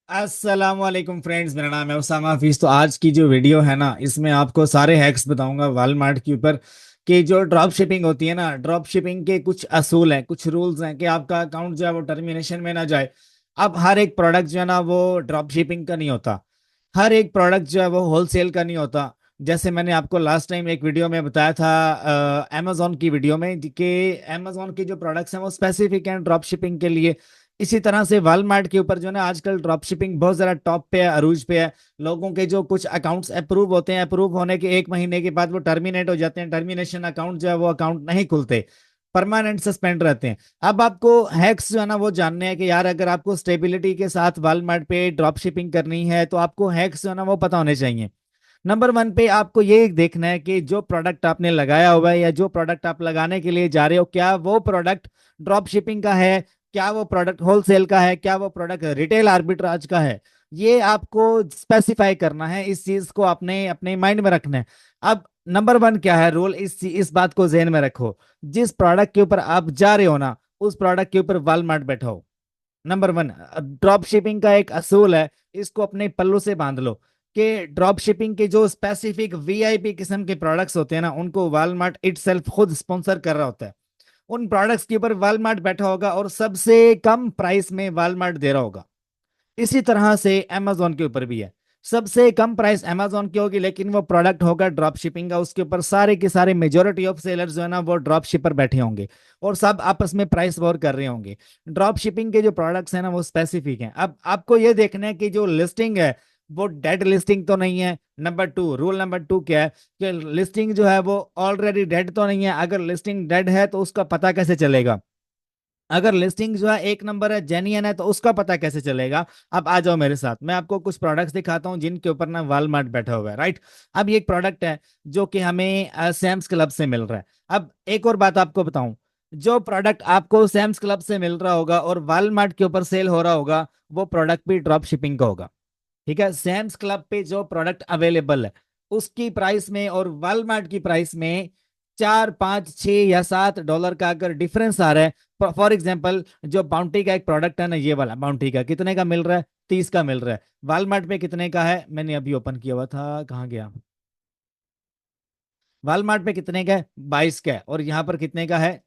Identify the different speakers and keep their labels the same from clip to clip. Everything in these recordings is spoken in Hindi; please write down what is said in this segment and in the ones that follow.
Speaker 1: अस्सलाम वालेकुम फ्रेंड्स, मेरा नाम है उसामा हफीज। तो आज की जो वीडियो है ना, इसमें आपको सारे हैक्स बताऊंगा वालमार्ट के ऊपर कि जो ड्रॉप शिपिंग होती है ना, ड्रॉप शिपिंग के कुछ असूल हैं, कुछ रूल्स हैं कि आपका अकाउंट जो है वो टर्मिनेशन में ना जाए। अब हर एक प्रोडक्ट जो है ना वो ड्रॉप शिपिंग का नहीं होता। हर एक प्रोडक्ट जो है वो होलसेल का नहीं होता। जैसे मैंने आपको लास्ट टाइम एक वीडियो में बताया था, अमेजोन की वीडियो में, कि अमेजोन के जो प्रोडक्ट्स हैं वो स्पेसिफिक हैं ड्रॉप शिपिंग के लिए। इसी तरह से वालमार्ट के ऊपर जो है ना आजकल ड्रॉप शिपिंग बहुत ज्यादा टॉप पे है, अरूज पे है। लोगों के जो कुछ अकाउंट्स अप्रूव होते हैं, अप्रूव होने के एक महीने के बाद वो टर्मिनेट हो जाते हैं। टर्मिनेशन अकाउंट जो है वो अकाउंट नहीं खुलते, परमानेंट सस्पेंड रहते हैं। अब आपको हैक्स जो है ना वो जानने हैं कि यार अगर आपको स्टेबिलिटी के साथ वालमार्ट पे ड्रॉप शिपिंग करनी है तो आपको हैक्स जो है ना वो पता होने चाहिए। नंबर वन पे आपको ये देखना है कि जो प्रोडक्ट आपने लगाया हुआ है या जो प्रोडक्ट आप लगाने के लिए जा रहे हो, क्या वो प्रोडक्ट ड्रॉप शिपिंग का है, क्या वो प्रोडक्ट होलसेल का है, क्या वो प्रोडक्ट रिटेल आर्बिट्राज का है। ये आपको स्पेसिफाई करना है, इस चीज को आपने अपने माइंड में रखना है। अब नंबर वन क्या है रूल, इस बात को जहन में रखो। जिस प्रोडक्ट के ऊपर आप जा रहे हो ना, उस प्रोडक्ट के ऊपर वालमार्ट बैठाओ। नंबर वन, ड्रॉप शिपिंग का एक असूल है, इसको अपने पल्लू से बांध लो कि ड्रॉप शिपिंग के जो स्पेसिफिक वीआईपी किस्म के प्रोडक्ट्स होते हैं ना, उनको वालमार्ट इटसेल्फ खुद स्पॉन्सर कर रहा होता है। उन प्रोडक्ट्स के ऊपर वालमार्ट बैठा होगा और सबसे कम प्राइस में वालमार्ट दे रहा होगा। इसी तरह से अमेजोन के ऊपर भी है। सबसे कम प्राइस अमेजोन की होगी, लेकिन वो प्रोडक्ट होगा ड्रॉप शिपिंग का। उसके ऊपर सारे के सारे मेजोरिटी ऑफ सेलर्स जो है ना वो ड्रॉप शिपर बैठे होंगे और सब आपस में प्राइस वॉर कर रहे होंगे। ड्रॉप शिपिंग के जो प्रोडक्ट्स हैं ना वो स्पेसिफिक हैं। अब आपको ये देखना है कि जो लिस्टिंग है वो डेड लिस्टिंग तो नहीं है। Number two, rule number two क्या है कि लिस्टिंग जो है वो ऑलरेडी डेड तो नहीं है। अगर लिस्टिंग डेड है तो उसका पता कैसे चलेगा। अगर लिस्टिंग जो है एक नंबर है, जेन्युइन है, तो उसका पता कैसे चलेगा। अब आ जाओ मेरे साथ, मैं आपको कुछ प्रोडक्ट्स दिखाता हूँ जिनके ऊपर ना वालमार्ट बैठा हुआ है, राइट। अब ये एक प्रोडक्ट है जो कि हमें सैम्स क्लब से मिल रहा है। अब एक और बात आपको बताऊं, जो प्रोडक्ट आपको सैम्स क्लब से मिल रहा होगा और वालमार्ट के ऊपर सेल हो रहा होगा, वो प्रोडक्ट भी ड्रॉप शिपिंग का होगा। ठीक है, सैम्स क्लब पे जो प्रोडक्ट अवेलेबल है उसकी प्राइस में और वॉलमार्ट की प्राइस में 4 5 6 या 7 डॉलर का अगर डिफरेंस आ रहा है। फॉर एग्जाम्पल, जो बाउंटी का एक प्रोडक्ट है ना, ये वाला बाउंटी का कितने का मिल रहा है, 30 का मिल रहा है। वॉलमार्ट पे कितने का है, मैंने अभी ओपन किया हुआ था, कहाँ गया। वॉलमार्ट पे कितने का है, 22 का है। और यहाँ पर कितने का है,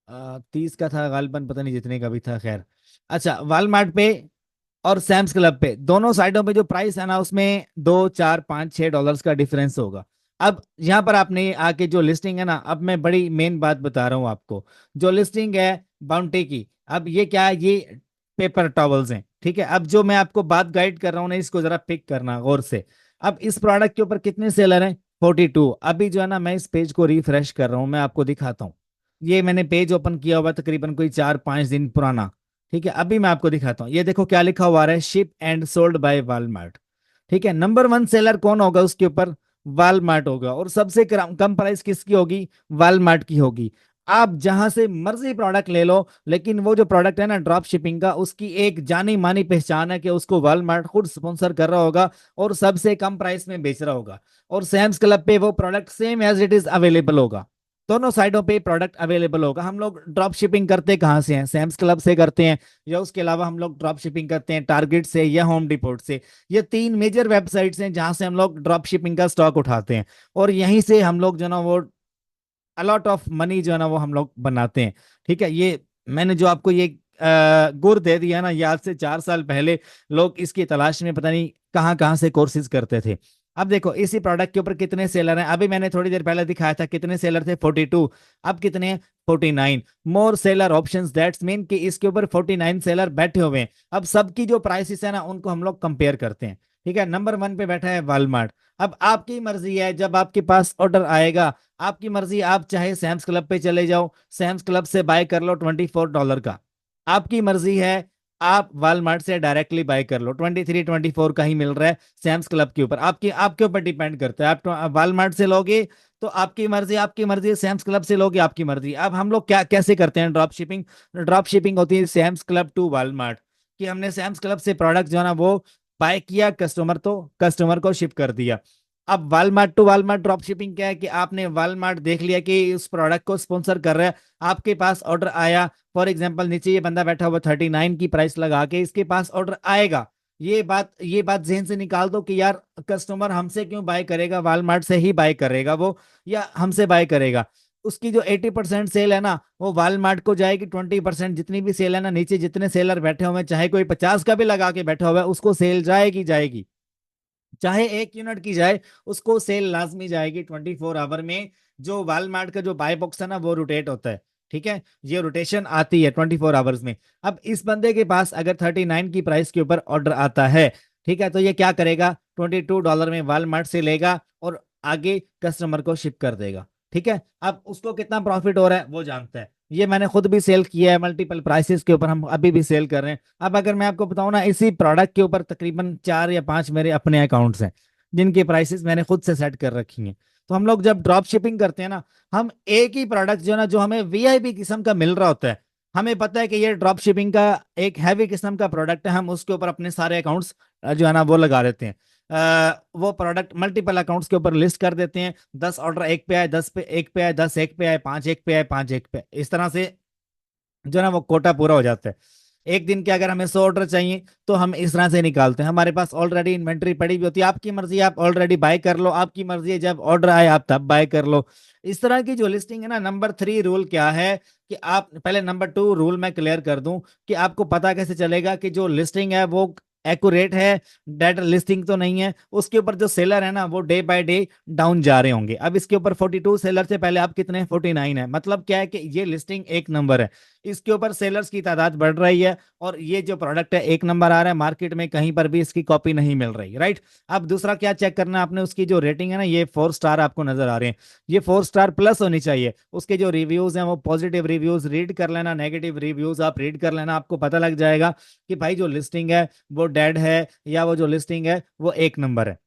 Speaker 1: 30 का था गालबन, पता नहीं जितने का भी था, खैर। अच्छा, वॉलमार्ट पे और सैम्स क्लब पे दोनों साइडों पे जो प्राइस है ना उसमें 2 4 5 6 डॉलर्स का डिफरेंस होगा। अब यहाँ पर आपने आके जो लिस्टिंग है ना, अब मैं बड़ी मेन बात बता रहा हूँ आपको। जो लिस्टिंग है बाउंटी की, अब ये क्या है, ये पेपर टॉवल्स हैं। ठीक है, अब जो मैं आपको बात गाइड कर रहा हूँ ना, इसको जरा पिक करना गौर से। अब इस प्रोडक्ट के ऊपर कितने सेलर हैं, 42। अभी जो है ना मैं इस पेज को रिफ्रेश कर रहा हूँ, मैं आपको दिखाता हूँ। ये मैंने पेज ओपन किया हुआ तकरीबन कोई 4 5 दिन पुराना। ठीक है, अभी मैं आपको दिखाता हूँ, ये देखो क्या लिखा हुआ है, ship and sold by Walmart. ठीक है, नंबर वन सेलर कौन होगा उसके ऊपर, वालमार्ट होगा। और सबसे कम प्राइस किसकी होगी, वालमार्ट की होगी। आप जहां से मर्जी प्रोडक्ट ले लो, लेकिन वो जो प्रोडक्ट है ना ड्रॉप शिपिंग का, उसकी एक जानी मानी पहचान है कि उसको वालमार्ट खुद स्पॉन्सर कर रहा होगा और सबसे कम प्राइस में बेच रहा होगा। और सैम्स क्लब पे वो product same as it is available होगा। दोनों साइडों पे प्रोडक्ट अवेलेबल होगा। हम लोग ड्रॉप शिपिंग करते कहाँ से हैं, सैम्स क्लब से करते हैं, या उसके अलावा हम लोग ड्रॉप शिपिंग करते हैं टारगेट से या होम डिपोट से। ये तीन मेजर वेबसाइट्स हैं जहां से हम लोग ड्रॉप शिपिंग का स्टॉक उठाते हैं। और यहीं से हम लोग जो ना वो अलॉट ऑफ मनी जो है ना वो हम लोग बनाते हैं। ठीक है, ये मैंने जो आपको ये गुर दे दिया ना, ये आज से 4 साल पहले लोग इसकी तलाश में पता नहीं कहाँ कहाँ से कोर्सेज करते थे। अब देखो इसी प्रोडक्ट के ऊपर कितने सेलर हैं, अभी मैंने थोड़ी देर पहले दिखाया था कितने सेलर थे, 42। अब कितने हैं, 49। मोर सेलर ऑप्शंस, दैट्स मीन कि इसके ऊपर 49 सेलर बैठे हुए हैं। अब सबकी जो प्राइसेस है ना उनको हम लोग कंपेयर करते हैं। ठीक है, नंबर वन पे बैठा है वालमार्ट। अब आपकी मर्जी है, जब आपके पास ऑर्डर आएगा, आपकी मर्जी, आप चाहे सैम्स क्लब पे चले जाओ, सैम्स क्लब से बाय कर लो $24 का। आपकी मर्जी है, आप वालमार्ट से डायरेक्टली बाय कर लो, 23 24 का ही मिल रहा है सैम्स क्लब के ऊपर। आपकी आपके ऊपर डिपेंड करता है, आप वालमार्ट से लोगे तो आपकी मर्जी, आपकी मर्जी, सैम्स क्लब से लोगे आपकी मर्जी। अब हम लोग क्या कैसे करते हैं ड्रॉप शिपिंग। ड्रॉप शिपिंग होती है सैम्स क्लब टू वालमार्ट, कि हमने सैम्स क्लब से प्रोडक्ट जो है ना वो बाय किया, कस्टमर को शिप कर दिया। अब Walmart to Walmart drop shipping क्या है कि आपने वालमार्ट देख लिया कि उस प्रोडक्ट को स्पॉन्सर कर रहा है, आपके पास ऑर्डर आया। फॉर एग्जांपल नीचे ये बंदा बैठा हुआ 39 की प्राइस लगा के इसके पास ऑर्डर आएगा। ये बात जहन से निकाल दो कि यार कस्टमर हमसे क्यों बाय करेगा, वालमार्ट से ही बाय करेगा वो, या हमसे बाय करेगा। उसकी जो 80% सेल है ना वो वालमार्ट को जाएगी, 20% जितनी भी सेल है ना, नीचे जितने सेलर बैठे हुए हैं, चाहे कोई 50 का भी लगा के बैठा हुआ है, उसको सेल जाएगी जाएगी। चाहे 1 यूनिट की जाए, उसको सेल लाजमी जाएगी 24 आवर में। जो वालमार्ट का जो बाय बॉक्स है ना वो रोटेट होता है। ठीक है, ये रोटेशन आती है 24 आवर्स में। अब इस बंदे के पास अगर 39 की प्राइस के ऊपर ऑर्डर आता है, ठीक है, तो ये क्या करेगा, $22 में वालमार्ट से लेगा और आगे कस्टमर को शिप कर देगा। ठीक है, अब उसको कितना प्रॉफिट हो रहा है वो जानता है। ये मैंने खुद भी सेल किया है, मल्टीपल प्राइसेस के ऊपर हम अभी भी सेल कर रहे हैं। अब अगर मैं आपको बताऊं ना, इसी प्रोडक्ट के ऊपर तकरीबन 4 या 5 मेरे अपने अकाउंट्स हैं जिनकी प्राइसेस मैंने खुद से सेट कर रखी हैं। तो हम लोग जब ड्रॉप शिपिंग करते हैं ना, हम एक ही प्रोडक्ट जो है ना, जो हमें वीआईपी किस्म का मिल रहा होता है, हमें पता है कि ये ड्रॉप शिपिंग का एक हैवी किस्म का प्रोडक्ट है, हम उसके ऊपर अपने सारे अकाउंट्स जो है ना वो लगा देते हैं। वो प्रोडक्ट मल्टीपल अकाउंट्स के ऊपर लिस्ट कर देते हैं। 10 ऑर्डर एक पे आए, 10 पे एक पे आए, 10 एक पे आए, 5 एक पे आए, 5 एक पे, इस तरह से जो है ना वो कोटा पूरा हो जाता है। एक दिन के अगर हमें 100 ऑर्डर चाहिए तो हम इस तरह से निकालते हैं। हमारे पास ऑलरेडी इन्वेंट्री पड़ी हुई होती है, आपकी मर्जी आप ऑलरेडी बाय कर लो, आपकी मर्जी है जब ऑर्डर आए आप तब बाय कर लो। इस तरह की जो लिस्टिंग है ना, नंबर 3 रूल क्या है कि आप पहले, नंबर 2 रूल मैं क्लियर कर दूं कि आपको पता कैसे चलेगा कि जो लिस्टिंग है वो एक्यूरेट है, डेड लिस्टिंग तो नहीं है। उसके ऊपर जो सेलर है ना वो डे बाय डे डाउन जा रहे होंगे। अब इसके ऊपर 42 सेलर से पहले आप कितने, 49 है, मतलब क्या है कि ये लिस्टिंग एक नंबर है। इसके ऊपर सेलर्स की तादाद बढ़ रही है और ये जो प्रोडक्ट है एक नंबर आ रहा है मार्केट में, कहीं पर भी इसकी कॉपी नहीं मिल रही, राइट। अब दूसरा क्या चेक करना है आपने, उसकी जो रेटिंग है ना, ये 4 स्टार आपको नजर आ रहे हैं, ये 4 स्टार प्लस होनी चाहिए। उसके जो रिव्यूज हैं वो पॉजिटिव रिव्यूज रीड कर लेना, नेगेटिव रिव्यूज आप रीड कर लेना, आपको पता लग जाएगा कि भाई जो लिस्टिंग है वो डेड है या वो जो लिस्टिंग है वो एक नंबर है।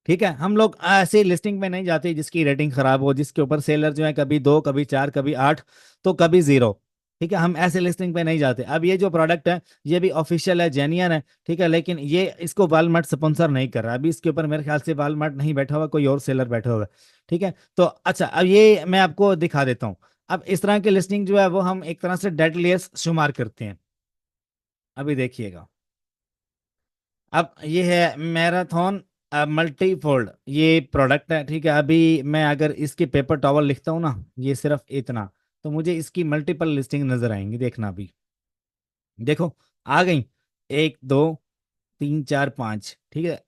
Speaker 1: ठीक है, हम लोग ऐसे लिस्टिंग में नहीं जाते जिसकी रेटिंग खराब हो, जिसके ऊपर सेलर जो है कभी 2 कभी 4 कभी 8 तो कभी 0। ठीक है, हम ऐसे लिस्टिंग पे नहीं जाते। अब ये जो प्रोडक्ट है ये भी ऑफिशियल है, जेन्युइन है, ठीक है, लेकिन ये इसको वालमार्ट स्पॉन्सर नहीं कर रहा। अभी इसके ऊपर मेरे ख्याल से वालमार्ट नहीं बैठा हुआ, कोई और सेलर बैठा हुआ है। ठीक है, तो अच्छा, अब ये मैं आपको दिखा देता हूँ। अब इस तरह की लिस्टिंग जो है वो हम एक तरह से डेडलिएस्ट शुमार करते हैं। अभी देखिएगा, अब ये है मैराथन मल्टी फोल्ड, ये प्रोडक्ट है। ठीक है, अभी मैं अगर इसके पेपर टॉवल लिखता हूँ ना, ये सिर्फ इतना, तो मुझे इसकी मल्टीपल लिस्टिंग नजर आएंगी, देखना अभी। देखो, आ गई, 1 2 3 4 5। ठीक है,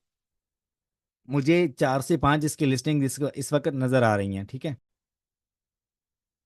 Speaker 1: मुझे 4 से 5 इसकी लिस्टिंग इस वक्त नजर आ रही हैं। ठीक है,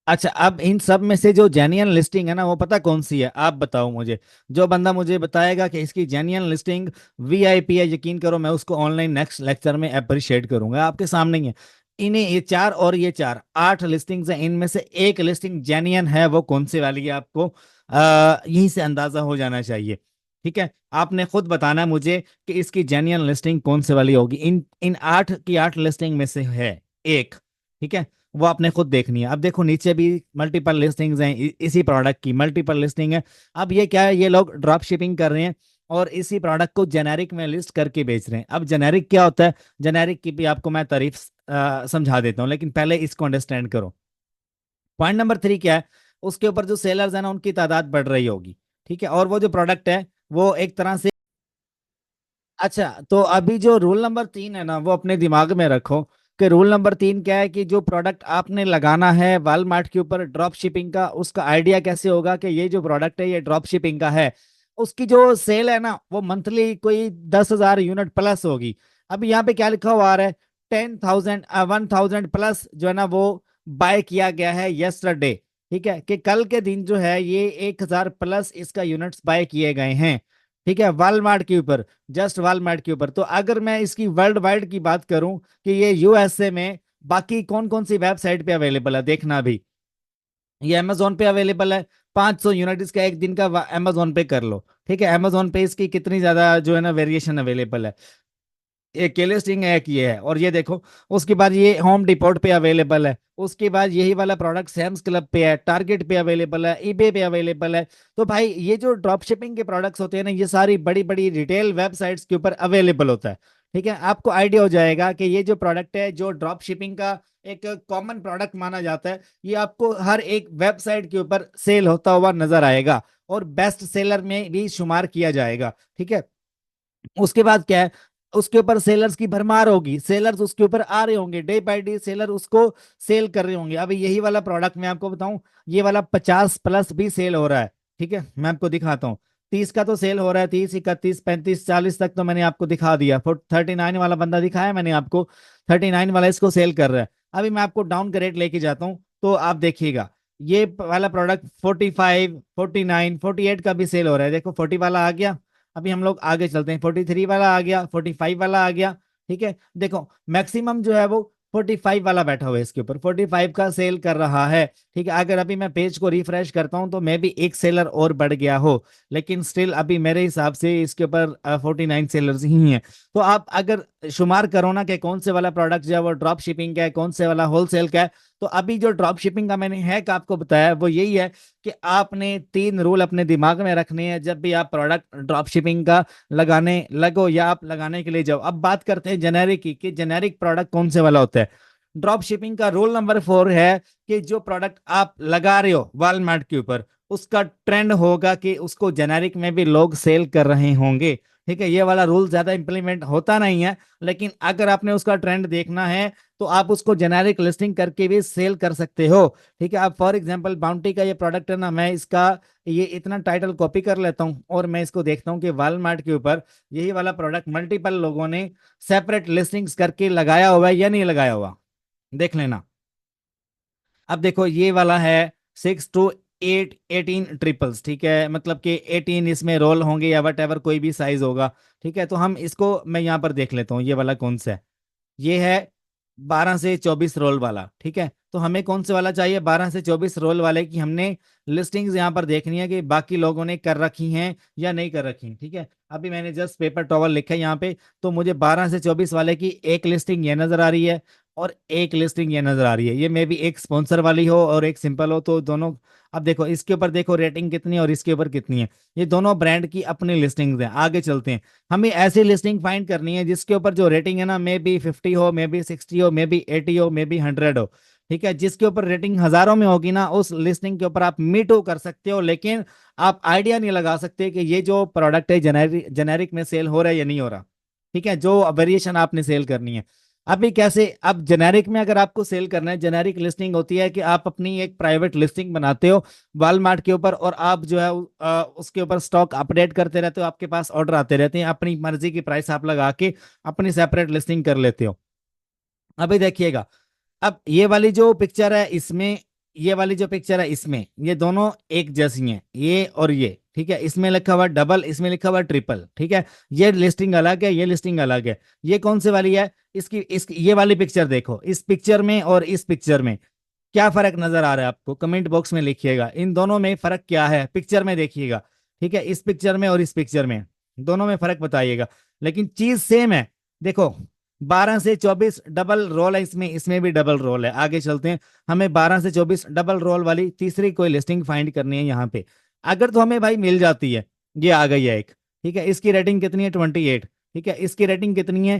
Speaker 1: अच्छा, अब इन सब में से जो जेन्युइन लिस्टिंग है ना वो पता कौन सी है, आप बताओ मुझे। जो बंदा मुझे बताएगा कि इसकी जेन्युइन लिस्टिंग वीआईपी है, यकीन करो मैं उसको ऑनलाइन नेक्स्ट लेक्चर में अप्रिशिएट करूंगा, आपके सामने ही है। इन्हें ये 4 और ये 4 8 लिस्टिंग्स हैं, इनमें से एक लिस्टिंग जेन्युइन है, वो कौन सी वाली है आपको यहीं से अंदाजा हो जाना चाहिए। ठीक है, आपने खुद बताना है मुझे कि इसकी जेन्युइन लिस्टिंग कौन से वाली होगी। इन इन 8 की 8 लिस्टिंग में से है एक। ठीक है, वो आपने खुद देखनी है। अब देखो नीचे भी मल्टीपल लिस्टिंग्स हैं, इसी प्रोडक्ट की मल्टीपल लिस्टिंग है। अब ये क्या है, ये लोग ड्रॉप शिपिंग कर रहे हैं और इसी प्रोडक्ट को जेनेरिक में लिस्ट करके बेच रहे हैं। अब जेनेरिक क्या होता है, जेनेरिक की भी आपको मैं तारीफ समझा देता हूँ, लेकिन पहले इसको अंडरस्टैंड करो। पॉइंट नंबर 3 क्या है, उसके ऊपर जो सेलर्स है ना उनकी तादाद बढ़ रही होगी। ठीक है, और वो जो प्रोडक्ट है वो एक तरह से, अच्छा, तो अभी जो रूल नंबर 3 है ना वो अपने दिमाग में रखो कि रूल नंबर 3 क्या है कि जो प्रोडक्ट आपने लगाना है वालमार्ट के ऊपर ड्रॉप शिपिंग का, उसका आइडिया कैसे होगा कि ये जो प्रोडक्ट है ये ड्रॉप शिपिंग का है। उसकी जो सेल है ना वो मंथली कोई 10,000 यूनिट प्लस होगी। अभी यहाँ पे क्या लिखा हुआ आ रहा है, 10,000 1,000 प्लस जो है ना वो बाय किया गया है यस्टरडे। ठीक है, कि कल के दिन जो है ये 1,000 प्लस इसका यूनिट्स बाय किए गए हैं। ठीक है, वालमार्ट के ऊपर, जस्ट वालमार्ट के ऊपर। तो अगर मैं इसकी वर्ल्ड वाइड की बात करूं कि ये यूएसए में बाकी कौन कौन सी वेबसाइट पे अवेलेबल है, देखना भी। ये अमेजोन पे अवेलेबल है, 500 यूनिट इसका एक दिन का अमेजोन पे कर लो। ठीक है, अमेजोन पे इसकी कितनी ज्यादा जो है ना वेरिएशन अवेलेबल है। एक के लिस्टिंग एक ये है, और ये देखो, उसके बाद ये होम डिपोट पे अवेलेबल है, उसके बाद यही वाला प्रोडक्ट सैम्स क्लब पे है, टारगेट पे अवेलेबल है, ईबे पे अवेलेबल है। तो भाई ये जो ड्रॉप शिपिंग के प्रोडक्ट्स होते हैं ना, ये सारी बड़ी बड़ी रिटेल वेबसाइट्स के ऊपर अवेलेबल होता है। ठीक है, आपको आइडिया हो जाएगा कि ये जो प्रोडक्ट है, जो ड्रॉप शिपिंग का एक कॉमन प्रोडक्ट माना जाता है, ये आपको हर एक वेबसाइट के ऊपर सेल होता हुआ नजर आएगा और बेस्ट सेलर में भी शुमार किया जाएगा। ठीक है, उसके बाद क्या है, उसके ऊपर सेलर्स की भरमार होगी, सेलर्स उसके ऊपर आ रहे होंगे, डे बाय डे सेलर उसको सेल कर रहे होंगे। अभी यही वाला प्रोडक्ट मैं आपको बताऊं, ये वाला 50+ भी सेल हो रहा है। ठीक है, मैं आपको दिखाता हूँ। 30 का तो सेल हो रहा है, 30, 31, 35, 40 तक तो मैंने आपको दिखा दिया। 39 वाला बंदा दिखाया मैंने आपको, 39 वाला इसको सेल कर रहा है। अभी मैं आपको डाउन ग्रेड लेके जाता हूँ तो आप देखिएगा, ये वाला प्रोडक्ट 45, 49, 48 का भी सेल हो रहा है। देखो 40 वाला आ गया। अभी हम लोग आगे चलते हैं, 43 वाला आ गया, 45 वाला आ गया। ठीक है, देखो मैक्सिमम जो है वो 45 वाला बैठा हुआ है इसके ऊपर, 45 का सेल कर रहा है। ठीक है, अगर अभी मैं पेज को रिफ्रेश करता हूं तो मे भी एक सेलर और बढ़ गया हो, लेकिन स्टिल अभी मेरे हिसाब से इसके ऊपर 49 सेलर्स ही हैं। तो आप अगर शुमार करो ना कि कौन से वाला प्रोडक्ट जो है वो ड्रॉप शिपिंग का है, कौन से वाला होलसेल का है, तो अभी जो ड्रॉप शिपिंग का मैंने हैक आपको बताया वो यही है कि आपने 3 रूल अपने दिमाग में रखने हैं जब भी आप प्रोडक्ट ड्रॉप शिपिंग का लगाने लगो या आप लगाने के लिए जाओ। अब बात करते हैं जेनेरिक की, कि जेनेरिक प्रोडक्ट कौन से वाला होता है। ड्रॉप शिपिंग का रूल नंबर 4 है कि जो प्रोडक्ट आप लगा रहे हो वॉलमार्ट के ऊपर, उसका ट्रेंड होगा कि उसको जेनेरिक में भी लोग सेल कर रहे होंगे। ठीक है, ये वाला रूल ज्यादा इंप्लीमेंट होता नहीं है, लेकिन अगर आपने उसका ट्रेंड देखना है तो आप उसको जेनेरिक लिस्टिंग करके भी सेल कर सकते हो। ठीक है, अब फॉर एग्जांपल बाउंटी का ये प्रोडक्ट है ना, मैं इसका ये इतना टाइटल कॉपी कर लेता हूँ और मैं इसको देखता हूँ कि वॉलमार्ट के ऊपर यही वाला प्रोडक्ट मल्टीपल लोगों ने सेपरेट लिस्टिंग्स करके लगाया हुआ है या नहीं लगाया हुआ, देख लेना। अब देखो ये वाला है 6 to 8, 18 ट्रिपल्स। ठीक है, मतलब कि 18 इसमें रोल होंगे या वट एवर कोई भी साइज होगा। ठीक है, तो हम इसको मैं यहाँ पर देख लेता हूँ ये वाला कौन सा है। ये है 12 से 24 रोल वाला। ठीक है, तो हमें कौन से वाला चाहिए, 12 से 24 रोल वाले की हमने लिस्टिंग्स यहाँ पर देखनी है कि बाकी लोगों ने कर रखी हैं या नहीं कर रखी। ठीक है, अभी मैंने जस्ट पेपर टॉवल लिखा है यहाँ पे, तो मुझे 12 से 24 वाले की एक लिस्टिंग ये नजर आ रही है और एक लिस्टिंग ये नजर आ रही है। ये मे भी एक स्पॉन्सर वाली हो और एक सिंपल हो, तो दोनों। अब देखो इसके ऊपर देखो रेटिंग कितनी है और इसके ऊपर कितनी है। ये दोनों ब्रांड की अपनी लिस्टिंग्स हैं। आगे चलते हैं, हमें ऐसी लिस्टिंग फाइंड करनी है जिसके ऊपर जो रेटिंग है ना, मे बी 50 हो, मे बी 60 हो, मे बी 80 हो, मे बी 100 हो। ठीक है, जिसके ऊपर रेटिंग हजारों में होगी ना, उस लिस्टिंग के ऊपर आप मी टू कर सकते हो, लेकिन आप आइडिया नहीं लगा सकते कि ये जो प्रोडक्ट है जेनेरिक जेनेरिक में सेल हो रहा है या नहीं हो रहा। ठीक है, जो वेरिएशन आपने सेल करनी है। अभी कैसे, अब जेनेरिक में अगर आपको सेल करना है, जेनेरिक लिस्टिंग होती है कि आप अपनी एक प्राइवेट लिस्टिंग बनाते हो वॉलमार्ट के ऊपर और आप जो है उसके ऊपर स्टॉक अपडेट करते रहते हो, आपके पास ऑर्डर आते रहते हैं, अपनी मर्जी की प्राइस आप लगा के अपनी सेपरेट लिस्टिंग कर लेते हो। अभी देखिएगा, अब ये वाली जो पिक्चर है इसमें, ये वाली जो पिक्चर है इसमें, ये दोनों एक जैसी हैं, ये और ये। ठीक है, इसमें लिखा हुआ डबल, इसमें लिखा हुआ ट्रिपल। ठीक है, ये लिस्टिंग अलग है, ये लिस्टिंग अलग है। ये कौन सी वाली है, इसकी इस ये वाली पिक्चर देखो, इस पिक्चर में और इस पिक्चर में क्या फर्क नजर आ रहा है आपको, कमेंट बॉक्स में लिखिएगा। इन दोनों में फर्क क्या है, पिक्चर में देखिएगा। ठीक है, इस पिक्चर में और इस पिक्चर में, दोनों में फर्क बताइएगा, लेकिन चीज सेम है। देखो 12 से 24 डबल रोल है, इसमें इसमें भी डबल रोल है। आगे चलते हैं, हमें 12 से 24 डबल रोल वाली तीसरी कोई लिस्टिंग फाइंड करनी है यहाँ पे। अगर तो हमें भाई मिल जाती है, ये आ गई है एक। ठीक है, इसकी रेटिंग कितनी है, 28। ठीक है, इसकी रेटिंग कितनी है,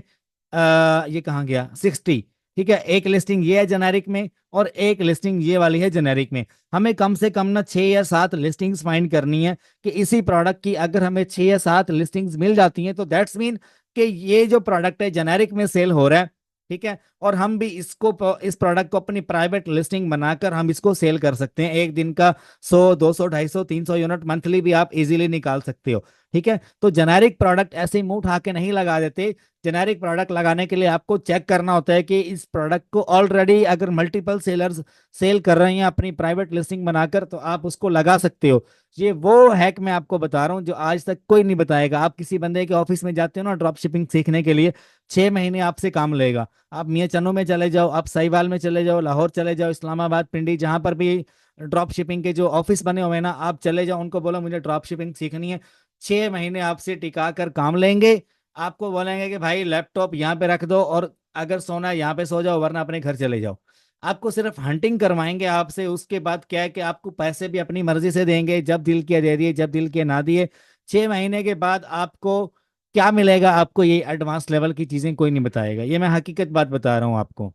Speaker 1: ये कहाँ गया, 60। ठीक है, एक लिस्टिंग ये है जेनेरिक में और एक लिस्टिंग ये वाली है जेनेरिक में। हमें कम से कम ना 6 या 7 लिस्टिंग्स फाइंड करनी है कि इसी प्रोडक्ट की अगर हमें 6 या 7 लिस्टिंग्स मिल जाती हैं तो दैट्स मीन कि ये जो प्रोडक्ट है जेनेरिक में सेल हो रहा है। ठीक है, और हम भी इसको, इस प्रोडक्ट को अपनी प्राइवेट लिस्टिंग बनाकर हम इसको सेल कर सकते हैं। एक दिन का 100, 200, 250, 300 यूनिट मंथली भी आप इजीली निकाल सकते हो। ठीक है, तो जेनेरिक प्रोडक्ट ऐसे ही मुंह उठा के नहीं लगा देते। जेनेरिक प्रोडक्ट लगाने के लिए आपको चेक करना होता है कि इस प्रोडक्ट को ऑलरेडी अगर मल्टीपल सेलर्स सेल कर रहे हैं अपनी प्राइवेट लिस्टिंग बनाकर, तो आप उसको लगा सकते हो। ये वो हैक मैं आपको बता रहा हूँ जो आज तक कोई नहीं बताएगा। आप किसी बंदे के ऑफिस में जाते हो ना ड्रॉप शिपिंग सीखने के लिए, 6 महीने आपसे काम लेगा। आप मियाँ चन्नू में चले जाओ, आप साहिवाल में चले जाओ, लाहौर चले जाओ, इस्लामाबाद, पिंडी, जहां पर भी ड्रॉप शिपिंग के जो ऑफिस बने हुए हैं ना, आप चले जाओ, उनको बोलो मुझे ड्रॉप शिपिंग सीखनी है। 6 महीने आपसे टिका कर काम लेंगे। आपको बोलेंगे कि भाई लैपटॉप यहाँ पे रख दो और अगर सोना है यहाँ पे सो जाओ, वरना अपने घर चले जाओ। आपको सिर्फ हंटिंग करवाएंगे आपसे। उसके बाद क्या है कि आपको पैसे भी अपनी मर्जी से देंगे, जब दिल किया दे दिए, जब दिल किया ना दिए। 6 महीने के बाद आपको क्या मिलेगा आपको, ये एडवांस लेवल की चीजें कोई नहीं बताएगा, ये मैं हकीकत बात बता रहा हूँ आपको।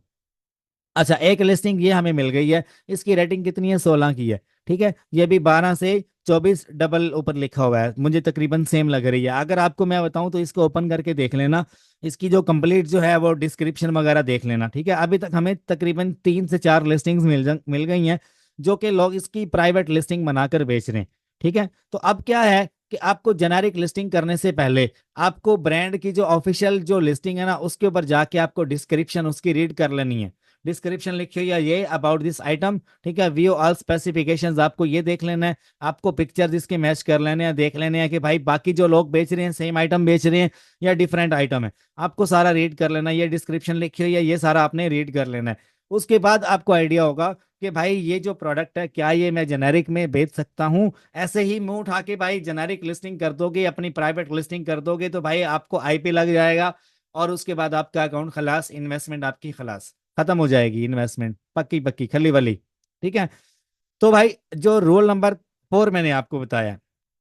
Speaker 1: अच्छा, एक लिस्टिंग ये हमें मिल गई है, इसकी रेटिंग कितनी है, 16 की है। ठीक है, ये भी 12 से 24 डबल ऊपर लिखा हुआ है, मुझे तकरीबन सेम लग रही है। अगर आपको मैं बताऊं तो इसको ओपन करके देख लेना, इसकी जो कंप्लीट जो है वो डिस्क्रिप्शन वगैरह देख लेना। ठीक है, अभी तक हमें तकरीबन 3 से 4 लिस्टिंग्स मिल गई हैं, जो कि लोग इसकी प्राइवेट लिस्टिंग बनाकर बेच रहे हैं। ठीक है, तो अब क्या है कि आपको जेनेरिक लिस्टिंग करने से पहले आपको ब्रांड की जो ऑफिशियल जो लिस्टिंग है ना, उसके ऊपर जाके आपको डिस्क्रिप्शन उसकी रीड कर लेनी है। डिस्क्रिप्शन लिखिए या ये अबाउट दिस आइटम, ठीक है, व्यू ऑल स्पेसिफिकेशंस, आपको ये देख लेना है। आपको पिक्चर्स इसके मैच कर लेने हैं, देख लेने हैं कि भाई बाकी जो लोग बेच रहे हैं सेम आइटम बेच रहे हैं या डिफरेंट आइटम है। आपको सारा रीड कर लेना है, ये डिस्क्रिप्शन लिखिए या ये सारा आपने रीड कर लेना है। उसके बाद आपको आइडिया होगा कि भाई ये जो प्रोडक्ट है क्या ये मैं जेनेरिक में बेच सकता हूँ। ऐसे ही मुंह उठा के भाई जेनेरिक लिस्टिंग कर दोगे, अपनी प्राइवेट लिस्टिंग कर दोगे, तो भाई आपको आईपी लग जाएगा, और उसके बाद आपका अकाउंट खलास, इन्वेस्टमेंट आपकी खलास, खत्म हो जाएगी, इन्वेस्टमेंट पक्की पक्की खली वाली। ठीक है, तो भाई जो रोल नंबर 4 मैंने आपको बताया,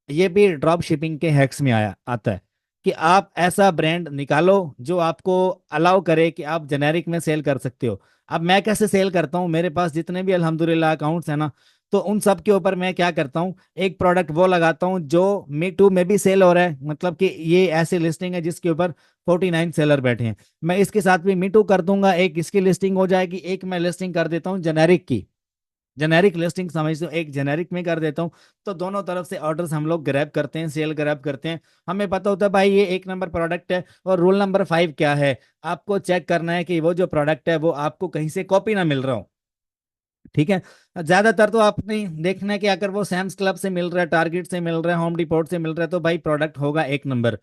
Speaker 1: ये भी ड्रॉप शिपिंग के हैक्स में आया आता है, कि आप ऐसा ब्रांड निकालो जो आपको अलाउ करे कि आप जेनेरिक में सेल कर सकते हो। अब मैं कैसे सेल करता हूँ, मेरे पास जितने भी अल्हम्दुलिल्लाह अकाउंट्स है ना, तो उन सब के ऊपर मैं क्या करता हूँ, एक प्रोडक्ट वो लगाता हूँ जो मी टू में भी सेल हो रहा है, मतलब कि ये ऐसी लिस्टिंग है जिसके ऊपर 49 सेलर बैठे हैं, मैं इसके साथ भी मी टू कर दूंगा, एक इसकी लिस्टिंग हो जाएगी, एक मैं लिस्टिंग कर देता हूँ जेनेरिक की। जेनेरिक लिस्टिंग समझ लो, एक जेनेरिक में कर देता हूँ, तो दोनों तरफ से ऑर्डर्स हम लोग ग्रैब करते हैं, सेल ग्रैब करते हैं। हमें पता होता है भाई ये 1 नंबर प्रोडक्ट है। और रूल नंबर 5 क्या है, आपको चेक करना है कि वो जो प्रोडक्ट है वो आपको कहीं से कॉपी ना मिल रहा हो। ठीक है, ज्यादातर तो आपने देखना है कि अगर वो सैम्स क्लब से मिल रहा है, टारगेट से मिल रहा है, होम डिपोट से मिल रहा है, तो भाई प्रोडक्ट होगा 1 नंबर।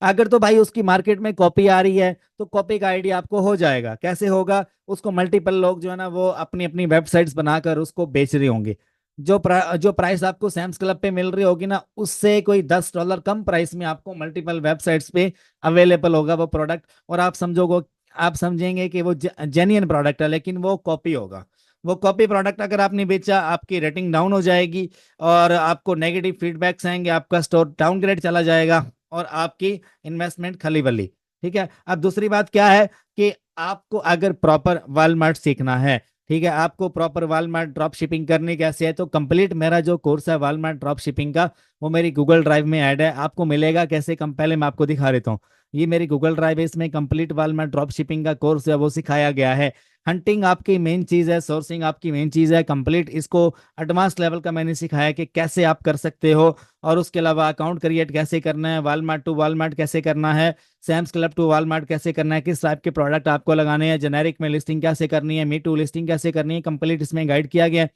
Speaker 1: अगर तो भाई उसकी मार्केट में कॉपी आ रही है, तो कॉपी का आइडिया आपको हो जाएगा, कैसे होगा, उसको मल्टीपल लोग जो है ना वो अपनी अपनी वेबसाइट्स बनाकर उसको बेच रहे होंगे। जो प्राइस आपको सैम्स क्लब पे मिल रही होगी ना, उससे कोई $10 कम प्राइस में आपको मल्टीपल वेबसाइट्स पे अवेलेबल होगा वो प्रोडक्ट, और आप समझेंगे कि वो जेन्युइन प्रोडक्ट है, लेकिन वो कॉपी होगा। वो कॉपी प्रोडक्ट अगर आपने बेचा, आपकी रेटिंग डाउन हो जाएगी, और आपको नेगेटिव फीडबैक्स आएंगे, आपका स्टोर डाउनग्रेड चला जाएगा, और आपकी इन्वेस्टमेंट खली बली। ठीक है, अब दूसरी बात क्या है कि आपको अगर प्रॉपर वॉलमार्ट सीखना है, ठीक है, आपको प्रॉपर वॉलमार्ट ड्रॉप शिपिंग करनी कैसे है, तो कंप्लीट मेरा जो कोर्स है वॉलमार्ट ड्रॉप शिपिंग का, वो मेरी गूगल ड्राइव में ऐड है। आपको मिलेगा कैसे, कम पहले मैं आपको दिखा देता हूँ। ये मेरी गूगल ड्राइव है, इसमें कंप्लीट वॉलमार्ट ड्रॉप शिपिंग का कोर्स है वो सिखाया गया है। हंटिंग आपकी मेन चीज है, सोर्सिंग आपकी मेन चीज है, कंप्लीट इसको एडवांस लेवल का मैंने सिखाया कि कैसे आप कर सकते हो। और उसके अलावा अकाउंट क्रिएट कैसे करना है, वॉलमार्ट टू वॉलमार्ट कैसे करना है, सैम्स क्लब टू वॉलमार्ट कैसे करना है, किस टाइप के प्रोडक्ट आपको लगाने हैं, जेनेरिक में लिस्टिंग कैसे करनी है, मी टू लिस्टिंग कैसे करनी है, कंप्लीट इसमें गाइड किया गया है।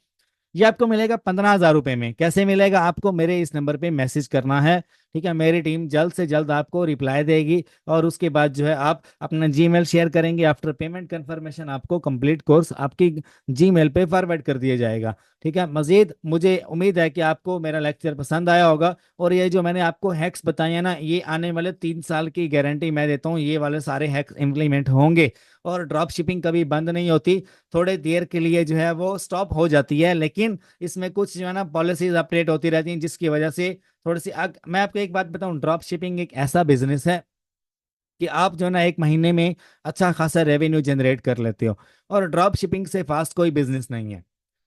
Speaker 1: ये आपको मिलेगा 15,000 रुपए में। कैसे मिलेगा, आपको मेरे इस नंबर पे मैसेज करना है। ठीक है, मेरी टीम जल्द से जल्द आपको रिप्लाई देगी, और उसके बाद जो है आप अपना जीमेल शेयर करेंगे, आफ्टर पेमेंट कंफर्मेशन आपको कंप्लीट कोर्स आपकी जीमेल पे फॉरवर्ड कर दिया जाएगा। ठीक है, मजीद मुझे उम्मीद है कि आपको मेरा लेक्चर पसंद आया होगा, और ये जो मैंने आपको हैक्स बताए हैं ना, ये आने वाले 3 साल की गारंटी मैं देता हूँ, ये वाले सारे हैक्स इम्प्लीमेंट होंगे। और ड्रॉप शिपिंग कभी बंद नहीं होती, थोड़े देर के लिए जो है वो स्टॉप हो जाती है, लेकिन इसमें कुछ जो है ना पॉलिसीज अपडेट होती रहती हैं, जिसकी वजह से थोड़ी सी मैं आपको एक बात बताऊं, ड्रॉप शिपिंग एक ऐसा बिजनेस है कि आप जो है ना एक महीने में अच्छा खासा रेवेन्यू जनरेट कर लेते हो, और ड्रॉप शिपिंग से फास्ट कोई बिजनेस नहीं है।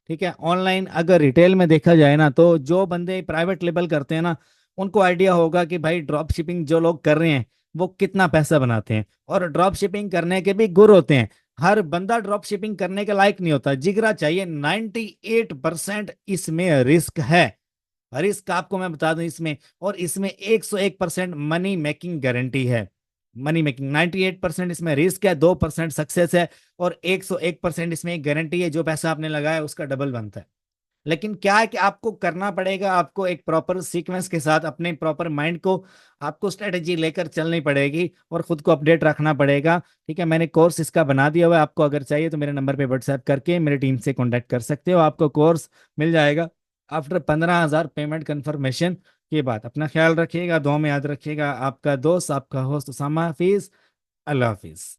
Speaker 1: ठीक है, ऑनलाइन अगर रिटेल में देखा जाए ना, तो जो बंदे प्राइवेट लेबल करते हैं ना, उनको आइडिया होगा कि भाई ड्रॉप शिपिंग जो लोग कर रहे हैं वो कितना पैसा बनाते हैं, और ड्रॉप शिपिंग करने के भी गुर होते हैं। हर बंदा ड्रॉप शिपिंग करने के लायक नहीं होता, जिगरा चाहिए। 98% इसमें रिस्क है, रिस्क आपको मैं बता दूं इसमें, और इसमें 101% मनी मेकिंग गारंटी है। मनी मेकिंग 98% इसमें रिस्क है, 2% सक्सेस है, और 101% इसमें एक गारंटी है, जो पैसा आपने लगाया उसका डबल बनता है। लेकिन क्या है कि आपको करना पड़ेगा, आपको एक प्रॉपर सीक्वेंस के साथ अपने प्रॉपर माइंड को आपको स्ट्रेटेजी लेकर चलनी पड़ेगी, और खुद को अपडेट रखना पड़ेगा। ठीक है, मैंने कोर्स इसका बना दिया हुआ है, आपको अगर चाहिए तो मेरे नंबर पे व्हाट्सएप करके मेरी टीम से कांटेक्ट कर सकते हो, आपको कोर्स मिल जाएगा आफ्टर 15,000 पेमेंट कंफर्मेशन के बाद। अपना ख्याल रखिएगा, दुआ में याद रखिएगा। आपका दोस्त, आपका होस्ट उसामा हाफिज। अल्लाह हाफिज।